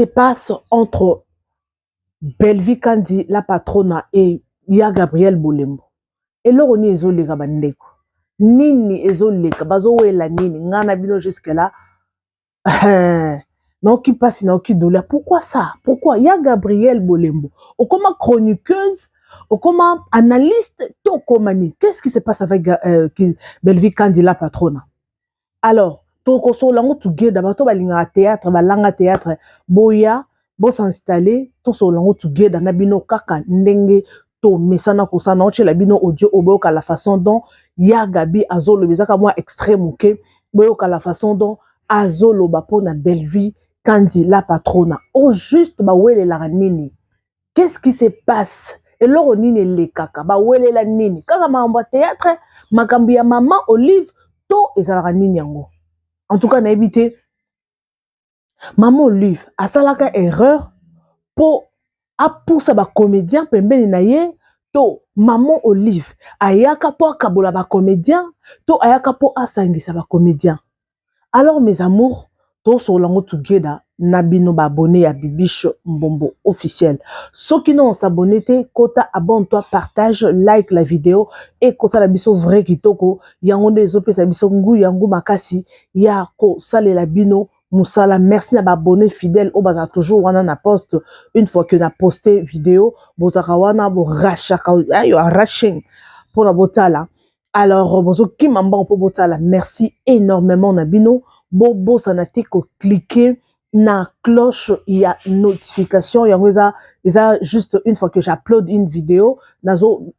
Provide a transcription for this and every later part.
se passe entre Belvi Kandi, la patronne, et ya Gabriel Bolembo. Et là, on est ezoleka bandeko. Nini ezoleka, bazowela nini, ngana bino jusque là. Non qui passe, non qui douleur. Pourquoi ça? Pourquoi? Il y a Gabriel Bolembo. Ou comme chroniqueuse, ou comme analyste, tout comme qu'est-ce qui se passe avec Belvi Kandi, la patronne? Alors, tout comme lango together, d'abord to balinga théâtre, balanga théâtre, boya, bo s'installer, tout so lango together, nabino kaka ndenge to mesana kosana oche la bino audio oboka la façon dont ya Gabi azolo bezaka moi extrême ok, boyoka la façon dont azolo bapona Belvi Kandi la patronne. Au juste ba wele la nini. Qu'est-ce qui se passe? Et là on nini le kaka ba wele la nini. Kaka mamba théâtre, makambi ya maman Olive to ezalaka nini yango. En tout cas, n'a évité. Maman Olive, a salaka erreur pour ça ba comédien pembeni na ye to maman Olive ayaka po kabola ba comédien to ayaka po asangisa ba comédien. Alors mes amours, to solango together nabino ba abonné à Bibiche Mbombo officiel. Ceux qui n'ont s'abonné te kota abonne-toi, partage, like la vidéo et kosa la biso vrai kitoko yango nde ezopesa biso ngu yango makasi ya ko sale la bino musala. Merci na ba abonné fidèle au baza toujours wana na poste une fois que na posté vidéo bozaka wana bo rachaka ayo arraching pour la botala. Alors bozo ki mamba po botala, merci énormément na bino bobo sanate ko cliquer na cloche, il y a notification. Il y a juste une fois que j'upload une vidéo,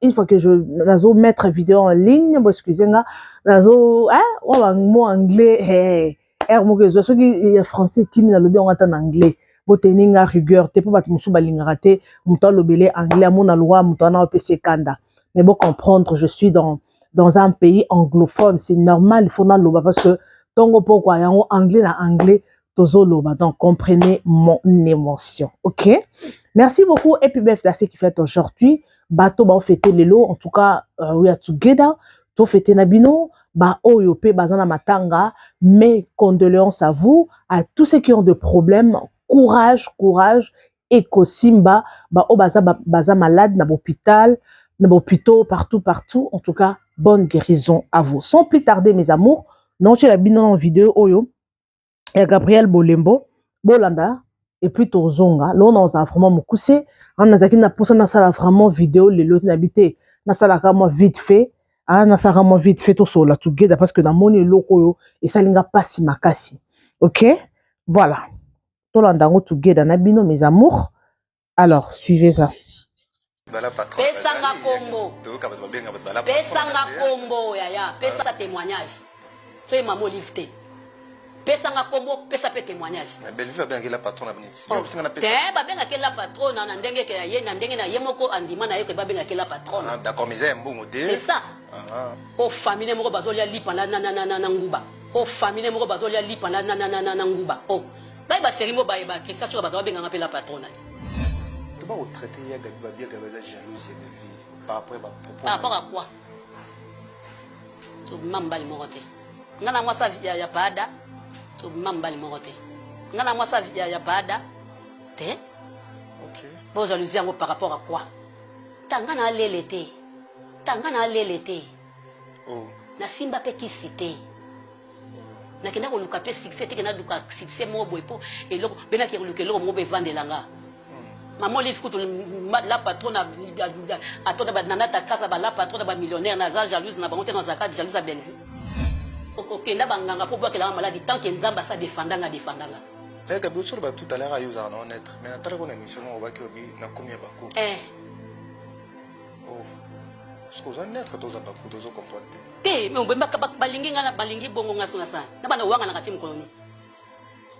une fois que je mettre vidéo en ligne, bon excusez-moi, mot anglais, ceux qui français qui me le en anglais, botening à rigueur, t'es pas battre musu balingaraté, muta lobele anglais, mon loi, mutana PC kanda. Mais bon comprendre, je suis dans un pays anglophone, c'est normal, il faut na loba parce que tongo pourquoi y a anglais na anglais. Donc, comprenez mon émotion. Ok? Merci beaucoup. Et puis, bref, c'est ce qui fait aujourd'hui. Bato, ba, fêter les lots. En tout cas, we are together. To fêter nabino. Ba, oyope, bazana matanga. Mes condoléances à vous, à tous ceux qui ont des problèmes. Courage, courage. Et kosimba, ba, o, baza malade, na l'hôpital, na l'hôpital, partout. En tout cas, bonne guérison à vous. Sans plus tarder, mes amours. Non, j'ai la bino en vidéo, oyo. Et Gabriel Bolembo, Bolanda, et puis Tozonga. Là, on a vraiment beaucoup poussé. On a poussé vraiment vidéo, les lots n'habité. On a vraiment vite fait. On a vraiment vite fait tout ça, together, parce que dans mon loko, et ça n'a pas si makasi. Ok? Voilà. Tolanda, together, nabino, mes amours. Alors, suivez ça. Pesanga Combo. Pesanga Combo, yaya. Pesa témoignage. Soyez maman lifté. Pesanga Combo, pesa pe témoignage. Belvi va bien que la patronne a béni. Ba benga ke la patronne na ndenge ke ye na ndenge na yemoko andima na ye ke ba benga ke la patronne. D'accord, mais c'est un bon modèle. C'est ça. O famille moko bazolia lipa na nguba. O famille moko bazolia lipa na nguba. Oh. Ba série mo ba question sur bazolia benga pe la patronne. Tu vas traiter ya Gabi ba bien que ba jalousie Belvi par rapport à propos. Par rapport à quoi? Tu mambali morote. Ngana moi ça ya bada. To mambali morote. Ngana moi ça ya bada. Te? OK. Bon jalousie ngo par rapport à quoi? Tangana lelete. Tangana lelete. Oh. Na simba pe ki cité. Na kenda ko luka pe succès te kena luka succès mo boepo et loko bena ki luka loko mo be vandela nga. Maman les foutu la patronne attends ba nanata kasa ba la patronne ba millionnaire na za jalouse na bangote na zakat jalouse a Belvi. Ok, n'a banganga pour voir que la maladie tant qu'il nzamba ça défendanga. Eh Gabi sur ba tout à l'heure ayo za na honnête. Mais nataka ko na mission on va que na combien bako. Oh. Ce qu'on a naître tous à bako tous comprendre. Te mais on bemba balingi ngana balingi bongo ngasuna sa. Na bana wanga na kati mkoloni.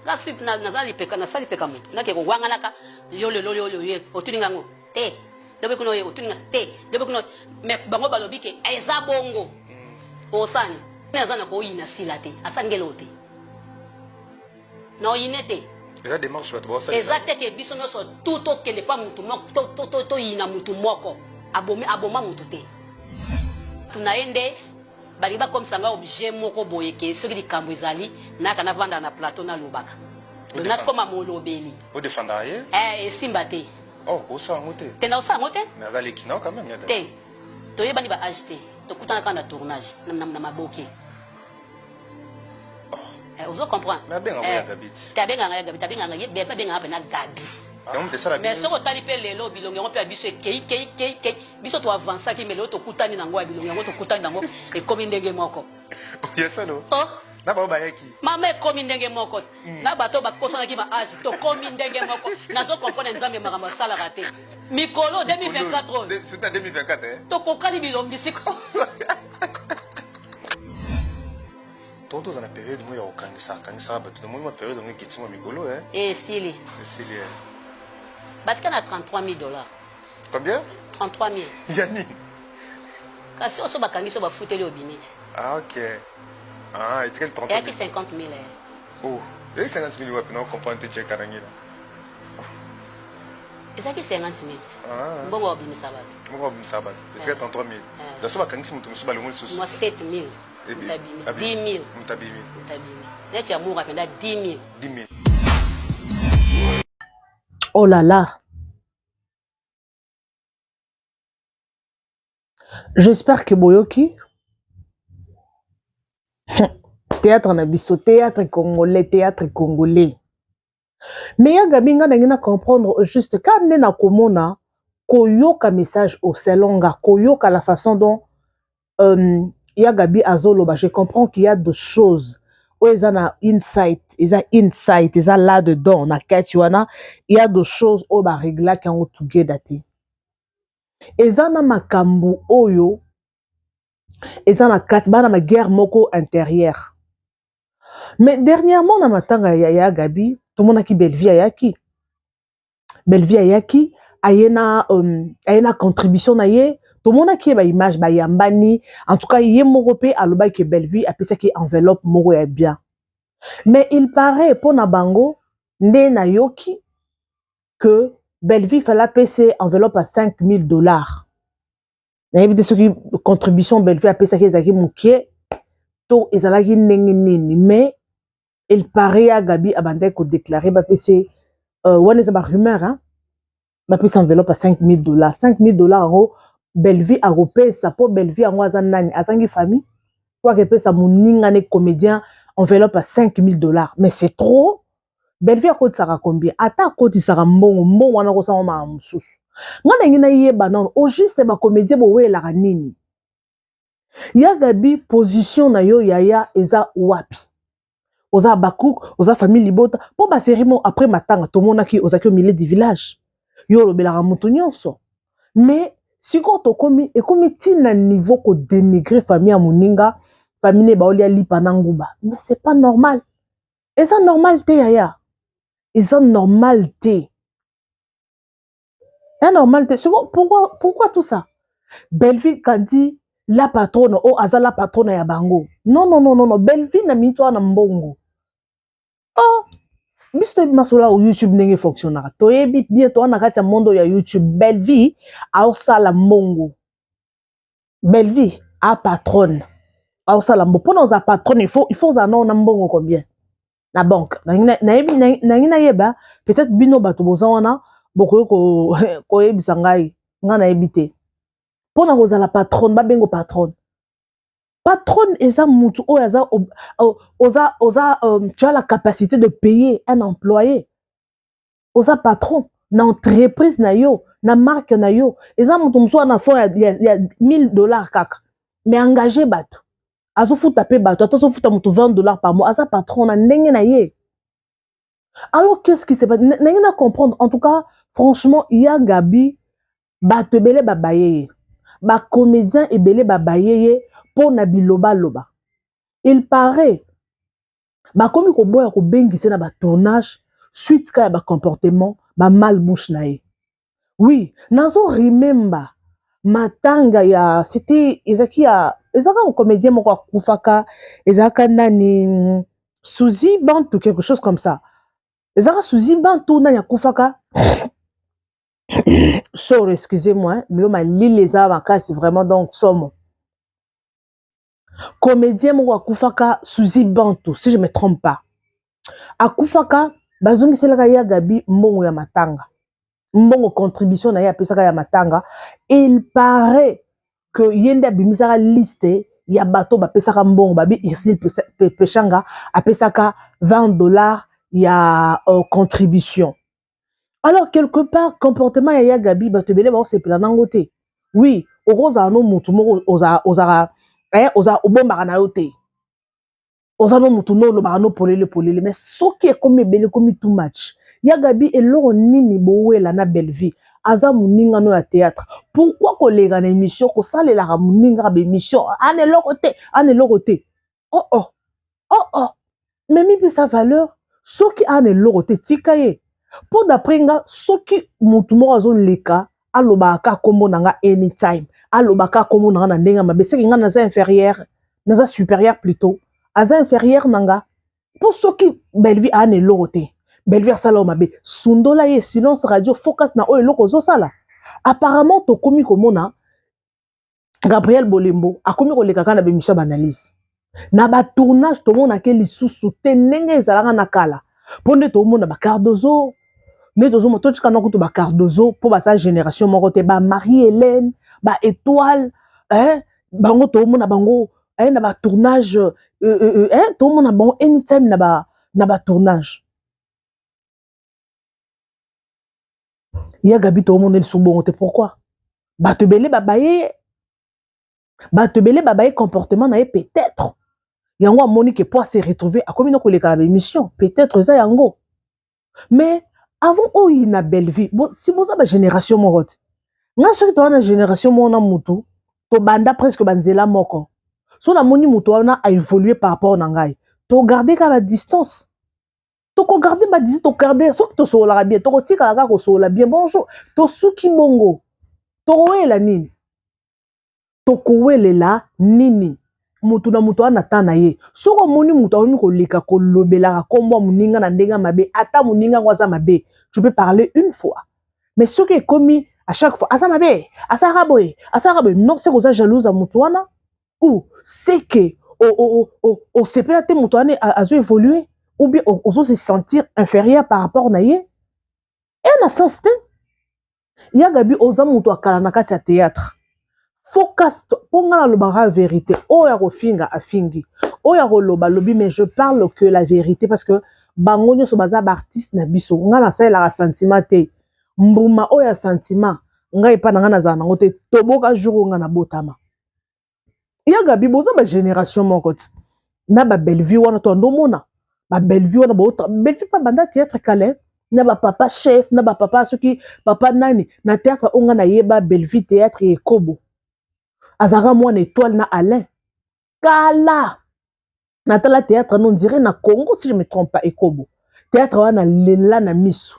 La sweep na sali peka mu. Na ke ko wanga naka yo ye otuninga ngo. Te. Dobe kuno ye otuninga te. Dobe kuno mais bango balobi ke eza bongo. Osani. Nazana ko ina silate asangelote no inete eza démarche bato ba exacte ke biso no so tout okende pa mutu moko to ina mutu moko aboma mutu te tunaende bali ba comme sanga objet moko boyeke soki likambo ezali naka na vanda na plateau na lobaka donati koma molobeli Au défendre ye. esimba te Oh, au sang goûté. te na osango te Mais azali kino quand même ya. te toyebani baage te tokutana kaka na tournage na maboke ozo comprendre Mais abenga ya Gabi. tabenganga ya gabi tabenganga ye befa benganga mpe na gabi Donc de ça la mais soki otali mpe lelo bilongo yango mpe ya biso ekei biso toavansaki me lelo tokutani nango ya bilongo yango tokutani nango ekomi ndenge moko ya salo. oh Na ba bayaki. mama ekomi ndenge moko na bato bakosanaki baage tokomi ndenge moko nazo comprendre nzambe makambo asalaka te mikolo 2024 C'était en 2024 hein. tokokani bilombi siko Tonto za na période mo ya okangisa kanisa bato mo ma période ngo kitimo mikolo hein. esili Esili. batika na 33 000 dollars Combien? 33 000 Yani. kasi oso bakangi so bafuteli obimi te Ah OK. Ah, et quel 30 eyaki 50 000 Oh, et 50 000 wapi na comprendre te check karangila. ezalaki 50 000 Ah. mbongo ya obimisa bato Mo ba msabat. Et 33 000. Da so bakangisi mutu musu balongo lisusu. mwa 7 000 mutabimi 10 000 Mutabimi. mutabimi neti ya mour apenda 10 000 10 000. Oh là là. J'espère que Boyoki. Théâtre na biso, théâtre congolais. Mais ya Gabinga na comprendre juste quand na komona koyoka message au salonga, koyoka la façon dont ya Gabi azoloba, je comprends qu'il y a des choses où ils ont insight, ils ont là dedans na katiwana, il y a des choses où ba régla qui ont together te. Ils ont makambu oyo, ils ont na katba na guerre moko intérieure. Mais dernièrement na matanga ya Gabi, tout le monde qui Belvie ayaki. Belvie ayaki, ayena contribution na ye. Tout le monde qui ba image ba yambani, en tout cas yé morope aloba que Belvie a pensé que enveloppe moro est bien. Mais il paraît pour na bango nde na yoki que Belvie fallait payer enveloppe à 5 000 dollars. Na yebite ce qui contribution Belvie a pensé que ezaki mukie to ezalaki nini mais il paraît à Gabi abandé ko déclarer ba PC on est ba rumeur hein ba PC enveloppe à 5 000 dollars. 5 000 dollars en Belvie a repé sa pour Belvie en waza nani azangi famille quoi que pesa moninga ne comédien enveloppe à 5 000 dollars mais c'est trop. Belvie a coûté ça combien ata coûté ça mbongo wana ko sa ma mususu ngana ngina yeba non au juste ba comédien bo we la nini ya Gabi position na yo yaya eza wapi oza Bakouk, oza famille Libota, pour ma série après matanga, tout le monde qui oza au milieu du village. Yo lo bela ramuto nyonso. Mais si ko to komi e komi tina niveau ko dénigrer famille amuninga, famille baolia lipa nanguba. Mais c'est pas normal. Et ça normal te yaya. Et ça normal te. C'est normal te. Pourquoi tout ça? Belvie quand dit la patronne oh aza la patronne ya bango. Non. Belvie na mitwa na mbongo. Oh, biso masola au YouTube nenge fonctionnera. Toyebi bientôt na kati ya mondo ya YouTube Belvie a sala mbongo. Belvie a patronne. A sala mbongo. Pour nos patronne, il faut za na mbongo combien? Na banque. Na yeba peut-être bino bato bozana boko ko yebisa ngai nga na yebite. Pour na kozala patronne ba bengo patronne. Patronne eza mutu tu as la capacité de payer un employé. Oza patron na entreprise na yo, na marque na yo. Eza mutu mso na fond il y a 1000 dollars kaka. Mais engagé bato. Azo futa pe bato, azo futa mutu 20 dollars par mois. Aza patron na ndenge na ye. Alors qu'est-ce qui se passe? N'engena comprendre. En tout cas, franchement, il y a Gabi bato ebele babayeye. Ba comédien ebele babayeye. Pour na biloba loba. Il paraît ba komi ko boya ko bengise na ba tournage suite ka ba comportement ba malbouche na ye. Oui, nazo remember matanga ya c'était ezaki ya ezaka un comédien moko akufaka ezaka nani Suzy Bantu quelque chose comme ça. Ezaka Suzy Bantu na yakufaka. Sorry, excusez-moi, mais ma lille les a c'est vraiment donc somme. Comédien moko akufaka Suzy Bantu si je me trompe pas. Akufaka bazongiselaka ya Gabi mbongo ya matanga. Mbongo contribution na ya pesaka ya matanga. Il paraît que yende abimisaka liste ya bato ba pesaka mbongo babi Irsile Pechanga a pesaka $20 ya contribution. Alors quelque part comportement ya Gabi bato belé ba sepela nango te. Oui, oza no mutu moko oza obomba na yo te. Oza no mutu no lo ba no polele mais soki e komi belé komi too much. Ya Gabi eloko nini bowela na belle vie. Aza muninga no ya théâtre. Pourquoi kolega na émission ko salela ka muninga ba émission ane loko te. Oh. Mais mi sa valeur soki ane loko te tika ye. Pour d'après nga soki mutu mo azo leka alobaka kombo nanga anytime. Alobaka kombo nanga na ndenga mabe seki nga naza inférieur, naza supérieur plutôt. Aza inférieur nanga. Pour soki belle vie ane loko te. Belle vie sala o mabe sundola ye silence radio focus na oyo loko zo sala. Apparemment to komi komona Gabriel Bolembo akomi koleka kana be Michel Banalise. Na ba tournage to mona ke lisusu te ndenge ezalaka na kala. Ponde to mona ba Cardozo, ne to zo moto tika na kutu ba Cardozo po ba sa génération moko te ba Marie-Hélène, ba Étoile, bango to mona bango na ba tournage to mona bango anytime na ba tournage. Ya Gabi to mona lisusu bongo te pourquoi? Ba te belé babaye comportement na ye peut-être. Yango amoni que pour se retrouver a comme une émission peut-être ça yango. Mais avant oyi na belle vie bon si vous avez génération moko nga soki to na génération mona mutu to banda presque banzela moko so na moni mutu wana a évolué par rapport na ngai to garder ka la distance to ko garder ma distance to garder soki to sola bien to ko tika ka ko sola bien bonjour to suki bongo to wela nini to ko welela nini mutu na mutu ana tana ye soko moni mutu oni ko leka ko lobela kombo muninga na ndenga mabe ata muninga kwaza mabe tu peux parler une fois mais ce qui est commis à chaque fois asa mabe asa raboy non c'est que ça jalouse à mutu wana ou c'est que o sepela te mutu ane azo évoluer ou bien ozo se sentir inférieur par rapport na ye et na sens te ya Gabi oza mutu akala na kati ya théâtre. Focus pour nga la vérité. Oh ya rofinga afingi. Oh ya loba lobi mais je parle que la vérité parce que bangonyo so baza artiste na biso. Nga na sa la sentiment te. Mbuma oh ya sentiment. Nga epa nga na za nango te toboka jour nga na botama. Ya Gabi boza ba génération moko ti. Na ba belle vie wana to ndomona. Ba belle vie wana ba belle vie pa banda théâtre calais. Na ba papa chef, na ba papa soki papa nani na théâtre onga na yeba belle vie théâtre et kobo. Azara moi étoile na Alain. Kala. Natala théâtre non dirait na Congo si je me trompe pas ekobo. Théâtre wana lela na miso.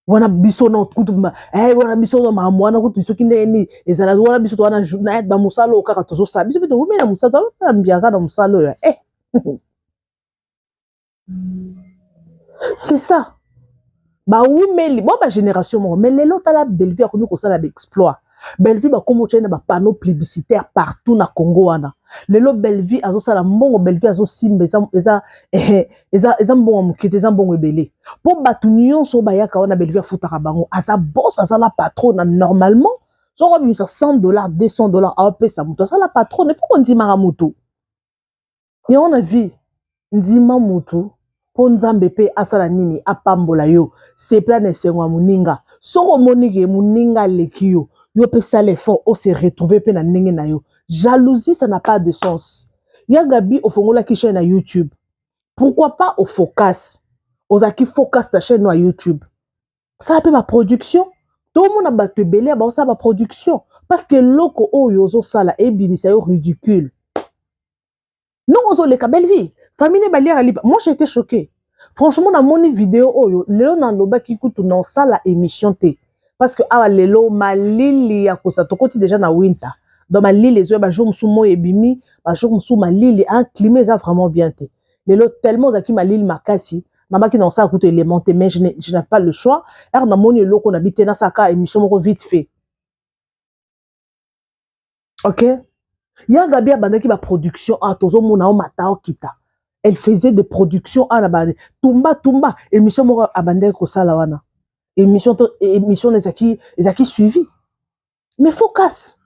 Wana biso na kutu wana biso na mamwana kutu soki ndeni ezala wana biso wana na dans musalo kaka tozo sa biso bito na musalo ta mbiaka na musalo ya. C'est ça. Ba wumeli bon ba génération mo mais lelo tala belle vie akomi ko sala ba exploit. Belle vie ba komo tshena ba panneau publicitaire partout na Congo wana. Lelo belle vie azo sala mbongo belle vie azo simba eza mbongo mukite eza mbongo ebele. Po batu nyonso ba yaka wana belle vie futaka bango asa boss asa la patronne normalement so ko bimisa $100 $200 a pesa mutu asa la patronne il faut qu'on dise mara mutu. Et on a vu ndima mutu po nzambe pe asala nini apambola yo c'est plein de sengwa muninga soko monike muninga leki yo pe ça l'effort o se retrouver pe na ndenge na yo jalousie ça n'a pas de sens ya Gabi ofongola ki chaîne na YouTube pourquoi pas au focus ozaki focus ta chaîne na YouTube ça peut ma production tout le monde a battu belé ba ça ba production parce que loko oyo zo sala e bimisa yo ridicule non ozo le belle vie famille balière libre moi j'ai été choqué franchement dans mon vidéo oyo lelo na loba ki kutu na sala émission te parce que awa lelo malili ya kosa tokoti déjà na winter dans malili zo ba jour musu mo ebimi ba jour musu malili un climat ça vraiment bien te lelo tellement zaki malili makasi na baki na ça kutu élémenté mais je n'ai pas le choix er na moni loko na bité na saka émission moko vite fait OK ya Gabi abandaki ba production a tozo mona o matao kita elle faisait des productions à la base. Tumba, émission mora abandé ko sala wana. Émission les aki suivi. Mais focus.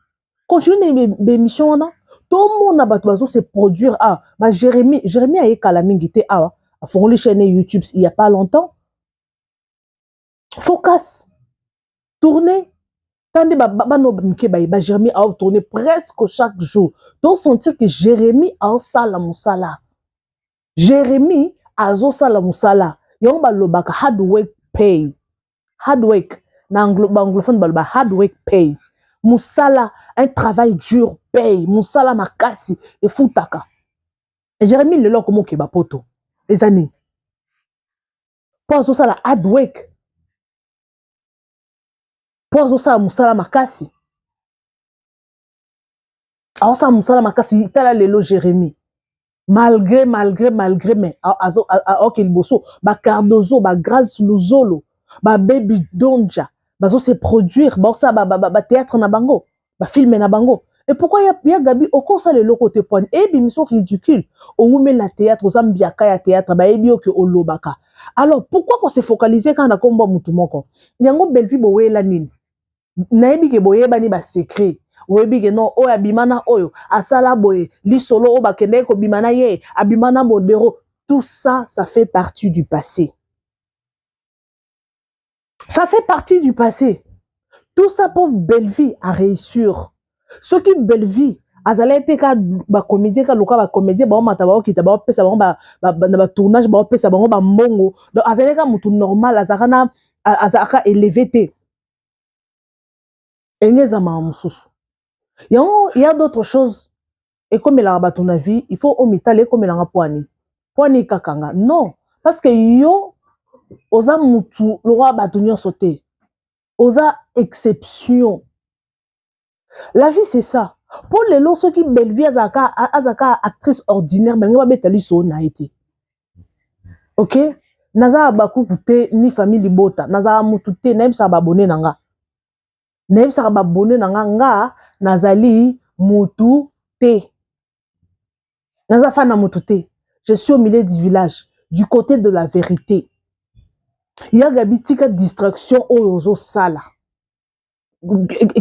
Continue l'émission wana. Tout le monde a besoin de se produire. Ah, bah Jérémy a eu calamité ah, a fait une chaîne YouTube il y a pas longtemps. Focus. Tourner. Tandis que Jérémy a tourné presque chaque jour. Donc sentir que Jérémy a un sala moussala. Jérémy a un sala moussala. Yon ba lobaka hard work pay. Hard work. Na anglophone ba hard work pay. Moussala, un travail dur paye. Moussala makasi et foutaka. Et Jérémy le lo comme ba poto. Les années. Pour ça la hard work. Pour ça moussala makasi. Alors ça moussala makasi tala lelo Jérémy. Malgré mais ok il bosso ba Cardozo ba Grace Luzolo ba Baby Donja bazo se produire ba ça ba théâtre na bango ba film na bango. Et pourquoi y a Gabi au ça le côté point et bimission ridicule au met la théâtre aux ambiaka ya théâtre ba ebio que au lobaka. Alors pourquoi qu'on s'est focalisé quand on a combat mutu moko nyango Bellevue boyela nini nayebi ke boyeba ni ba secret oyebi ke non oyo abimana oyo asala boye lisolo o bakende ko bimana ye abimana modero. Tout ça fait partie du passé. Ça fait partie du passé. Tout ça pour Bellevue à réussir. Ce qui Bellevue azala peka ba comédie ka loka ba comédie ba mata ba okita ba pesa ba tournage ba pesa ba mbongo. Donc azala ka mutu normal azakana azaka élevé te. Engezama mususu. Il y a d'autres choses. Et comme il a rabattu ton avis, il faut omitale comme il a poigné. Poigné kakanga. Non. Parce que yo, osa mutu, le roi batunyo sauté. Osa exception. La vie, c'est ça. Pour les lots, ceux qui Bellevue, azaka actrice ordinaire, mais on va mettre lui son naïté. Ok? Naza baku kute ni famille libota. Naza mutute, naïm sa babone nanga. Naïm sa babone nanga nga, nazali mutu te. Naza fana mutu te. Je suis au milieu du village, du côté de la vérité. Il y a Gabi tika distraction oyozo sala.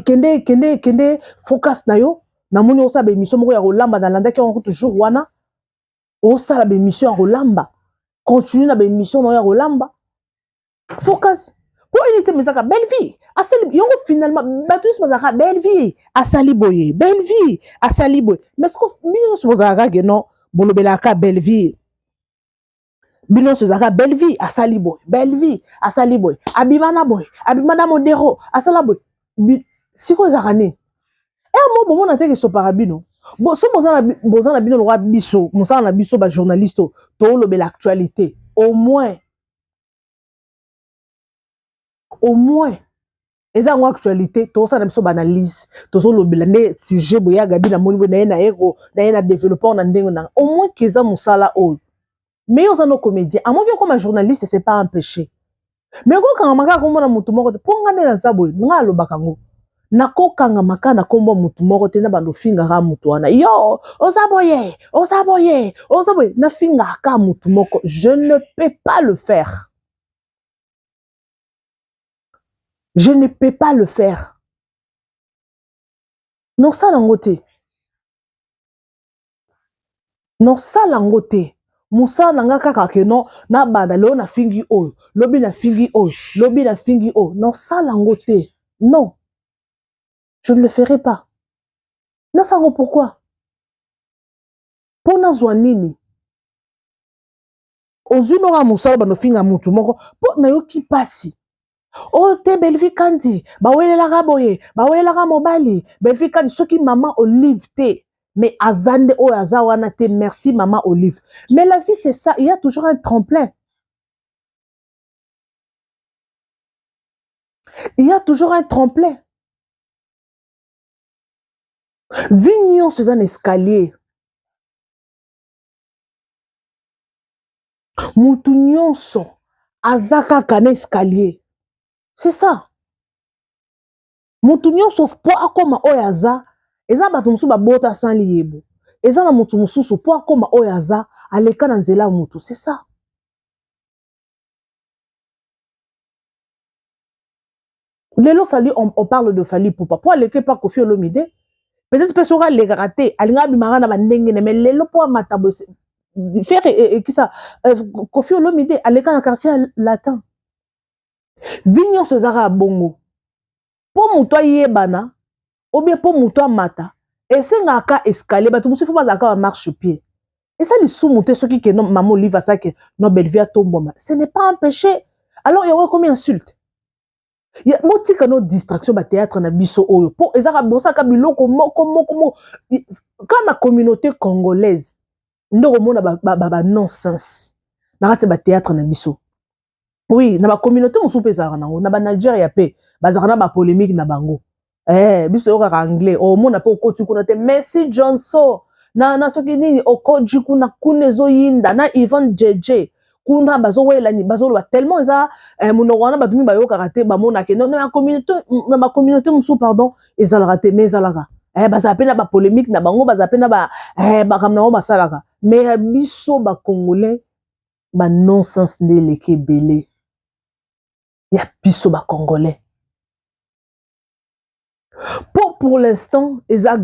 Kende focus na yo. Na moni osa be mission moko ya rolamba dans l'anda qui on toujours wana. Osa la be mission ya rolamba. Continue na be mission na ya rolamba. Focus. Pour unité mesaka Bellevue. Asali yongo finalement batus mesaka Bellevue. Asali boye. Bellevue. Asali boye. Mais ce que mino se mesaka que non bolobelaka Bellevue. Bino se zaka Bellevue asali boy. Bellevue asali boy. Abimana boy. Abimana modero asala boy. Siko zakane. Eh mo na teke so parabino. Bon so bozana bino le roi biso, mosala na biso ba journaliste to lobe l'actualité. Au moins eza ngwa actualité to sa na biso banalise to so lobe la ne sujet boya gabi na moni na na ego na développeur na ndengo na au moins keza mosala o. Mais aux nos comédiens, à moins que comme un journaliste, c'est pas un péché. Mais quand on a comme un mouton pour gagner la saboy, n'a le bakango. Na ko kanga maka na kombo mutu moko te na bando finga ka mutu wana. Yo, osaboye, na finga ka mutu moko. Je ne peux pas le faire. Je ne peux pas le faire. Non ça langote. Non ça langote. Moussa nanga kaka ke non na bada lo na fingi oyo lobi na fingi oyo non ça langote. Non. Je ne le ferai pas. Na sango pourquoi? Pona zwanini. Ozuno ga musala bano finga mutu moko po na yo ki pasi. O te Bellevue kandi ba welela ga boye ba welela ga mobali Bellevue kandi soki maman Olive te. Mais azande o azawana te merci maman Olive. Mais la vie c'est ça, il y a toujours un tremplin. Il y a toujours un tremplin. Vignon sur un escalier. Mutu nyonso azaka kan escalier. C'est ça. Mutu nyonso po akoma oyaza eza bato musu babota sans liebo. Eza na mutu mususu po akoma oyaza aleka na nzela mutu, c'est ça. Lelo Fally, on parle de Fally Poupa. Pour aller pas Koffi Olomide, peut-être que sera les ratés, alinga bimara na bandenge, mais lelo pour matabo faire qui ça Koffi Olomide aleka na quartier latin. Vignon Sozara bongo. Pour muto yebana, ou bien pour muto mata, et c'est ngaka escalier, bah tout muso faut pas zaka marche pied. Et ça les sous-monter ceux qui non maman livre ça que non belle vie à tombe. Ce n'est pas un péché. Alors il y aura combien d'insultes? Il y a beaucoup de distractions au théâtre na biso oyo. Pour ezaka bossa ka biloko moko quand la communauté congolaise ndo komona ba nonsense. Na rate ba théâtre na biso. Oui, na ba communauté musu pe zaka nango, na ba Nigeria pe, bazaka na ba polémique na bango. Biso yo ka anglais, o mona pe okoti kuna te Messi Johnson. Na soki nini okoji kuna kunezo yinda na Yvonne JJ. Kuna bazo wela ni bazo lo tellement eza monoko wana batumi ba yo karaté ba mona ke non na communauté musu pardon ezala raté mais ezalaka baza pe na ba polémique na bango baza pe na ba kamna o basalaka mais biso ba congolais ba nonsense ndeleke belé ya biso ba congolais pour l'instant eza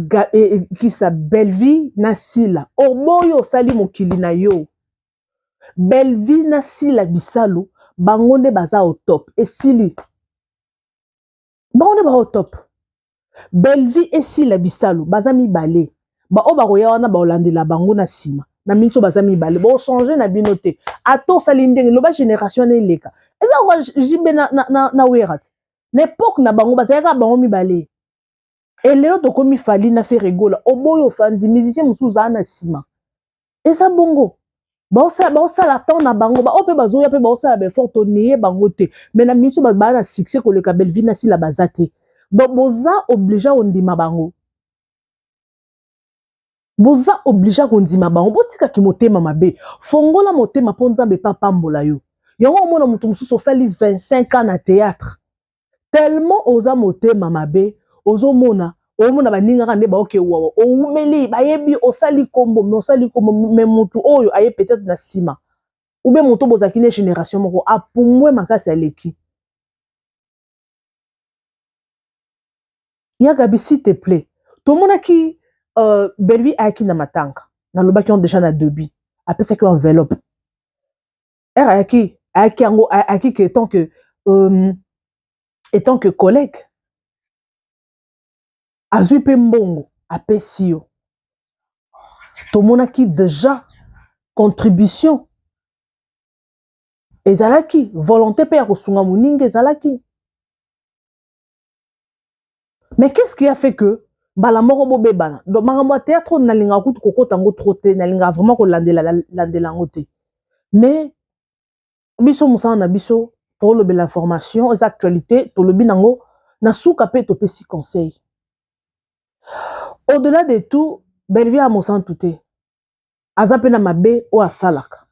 qui sa belle vie na sila omoyo sali mokili na yo. Belle vie na sila bisalo bangonde baza au top esili bangonde ba au top belle vie esila bisalo baza mibale ba o ba roya wana ba olandela bango na sima na mincho baza mibale ba changer na binote ato sali ndenge loba génération na eleka eza ko jimbe na werat n'époque na bango baza ka bango mibale et lelo to komi Fally na fait rigola oboyo fandi musicien musuza na sima eza bongo baosala temps na bango baope bazoya pe baosala befort oniye bango te mais na miso baa na succès koleka belle vie na sila baza te boza obligé ondima bango boza obligé kondima bango botikaki motema mabe fongola motema mpo nzambe pa pambola yo yango omona moto mosusu osali 25 ans na théâtre tellement oza motema mabe ozomona omona baningaka nde baoke wawa oumeli bayebi osali kombo mais mutu oyo aye peut-être na sima ou bien mutu bozaki ne génération moko apumwe makasi aleki Yagabi s'il te plaît tomonaki belle vie ayaki na matanga na lobaki on déjà na debi apesaki enveloppe ayaki yango ayaki que étant que collègue azui pe mbongo apesi yo tomonaki déjà contribution ezalaki volonté pe ya kosunga moninga ezalaki mais qu'est-ce qui a fait que bala moko bobebana donc makambo ya théâtre nalinga kutu kokota ngo trop te nalinga vraiment kolandela ngo te mais biso musana na biso tolobela information aux actualités tolobi nango na suka pe topesi conseil. Au-delà de tout, belle vie à mon sang tout est. Azapena mabe ou asalaka.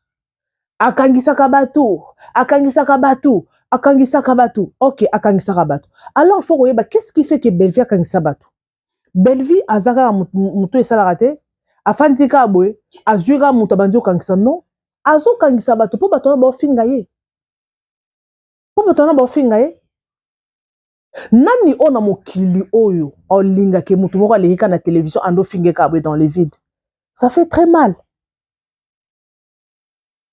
Akangisaka batu. Ok, akangisaka batu. Alors il faut voir qu'est-ce qui fait que belle vie akangisa batu. Belle vie azaka muto esalaka te. Afandika boye, azuira muto bandi okangisa non. Azo kangisa batu po batona ba finga ye. Nani ona mokili oyo olinga ke mutu moko aleka na télévision ando finge kabwe dans les vides. Ça fait très mal.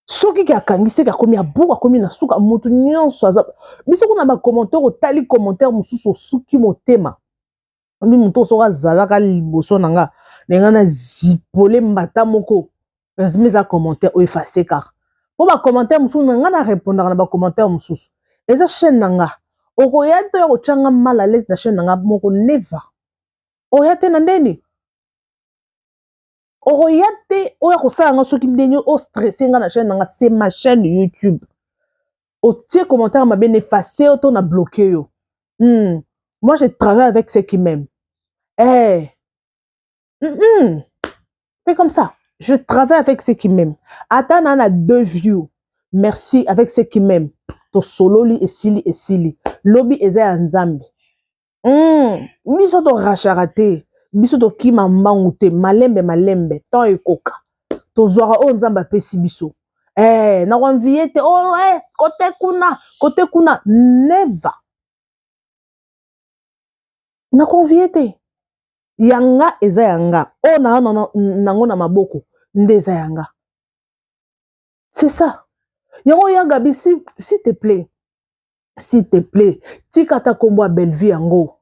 Soki ki akangise ka komi abuka komi na suka mutu nyonso aza. Biso kuna ba commentaire otali commentaire mususu suki motema. Ami mutu soka zalaka liboso nanga nenga na zipole mbata moko. Ezmeza commentaire o effacer car. Po ba commentaire mususu nanga na répondre na ba commentaire mususu. Eza chaîne nanga. Okoyate ya kochanga mal à l'aise na chaîne nanga moko never. Oyate na ndeni. Okoyate oya kosala nga soki ndeni o stressé nga na chaîne nanga c'est ma chaîne YouTube. O tie commentaire ma bien effacé auto na bloqué yo. Moi je travaille avec ceux qui m'aiment. C'est comme ça. Je travaille avec ceux qui m'aiment. Attends na 2 views. Merci avec ceux qui m'aiment. To sololi esili. Lobi eza ya nzambe. Biso to racharate. Biso to kima mbangu te. Malembe. Tant ekoka. tozwaka oyo nzambe apesi biso. Nakonvie te, kote kuna, never. Nakonvie te. Yanga eza yanga. Nango na maboko, nde eza yanga. C'est ça. Yango Yagabi, s'il te plaît. S'il te plaît. Tika ta kombo a Bellevue yango.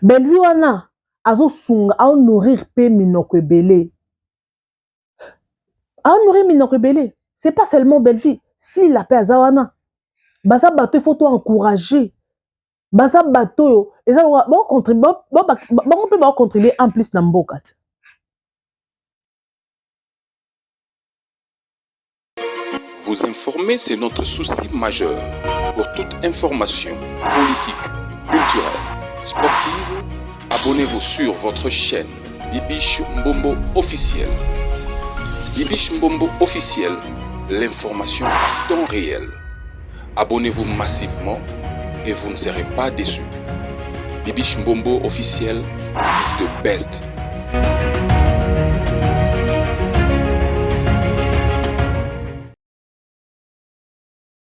Bellevue wana, azo sunga, ao nourrir pe minoko ebele. Ao nourrir minoko ebele. C'est pas seulement Bellevue. Si la paix azawana, baza bato il faut toi encourager. Baza bato et ça va contribuer en plus na mboka. Vous informer, c'est notre souci majeur. Pour toute information politique, culturelle, sportive, abonnez-vous sur votre chaîne Bibiche Mbombo officiel. Bibiche Mbombo officiel, l'information en temps réel. Abonnez-vous massivement et vous ne serez pas déçus. Bibiche Mbombo officiel is the best.